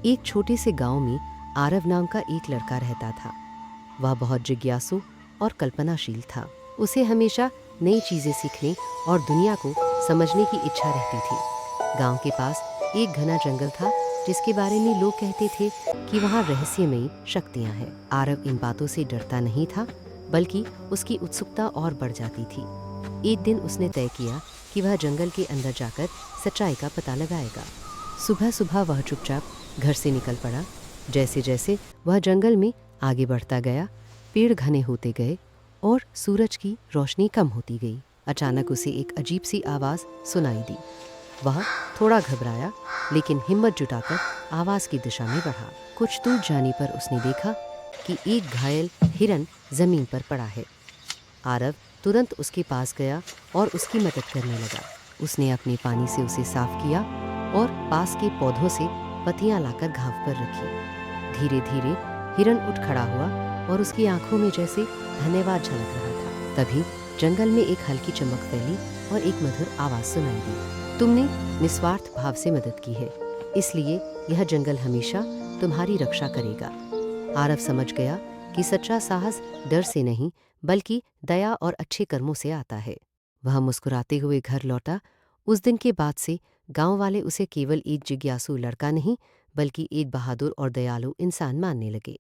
एक छोटे से गांव में आरव नाम का एक लड़का रहता था। वह बहुत जिज्ञासु और कल्पनाशील था। उसे हमेशा नई चीजें सीखने और दुनिया को समझने की इच्छा रहती थी। गांव के पास एक घना जंगल था जिसके बारे में लोग कहते थे कि वहाँ रहस्यमयी शक्तियाँ हैं। आरव इन बातों से डरता नहीं था, बल्कि उसकी उत्सुकता और बढ़ जाती थी। एक दिन उसने तय किया कि वह जंगल के अंदर जाकर सच्चाई का पता लगाएगा। सुबह सुबह वह चुपचाप घर से निकल पड़ा। जैसे जैसे वह जंगल में आगे बढ़ता गया, पेड़ घने होते गए और सूरज की रोशनी कम होती गई। अचानक उसे एक अजीब सी आवाज़ सुनाई दी। वह थोड़ा घबराया, लेकिन हिम्मत जुटाकर आवाज़ की दिशा में बढ़ा। कुछ दूर जाने पर उसने देखा कि एक घायल हिरन जमीन पर पड़ा है। आरव तुरंत उसके पास गया और उसकी मदद करने लगा। उसने अपने पानी से उसे साफ किया और पास के पौधों से पत्तियां लाकर घाव पर रखी। धीरे धीरे हिरन उठ खड़ा हुआ और उसकी आंखों में जैसे धन्यवाद झलक रहा था। तभी जंगल में एक हल्की चमक फैली और एक मधुर आवाज सुनाई दी। तुमने निस्वार्थ भाव से मदद की है, इसलिए यह जंगल हमेशा तुम्हारी रक्षा करेगा। आरव समझ गया कि सच्चा साहस डर से नहीं, बल्कि दया और अच्छे कर्मों से आता है। वह मुस्कुराते हुए घर लौटा। उस दिन के बाद से गांव वाले उसे केवल एक जिज्ञासु लड़का नहीं, बल्कि एक बहादुर और दयालु इंसान मानने लगे।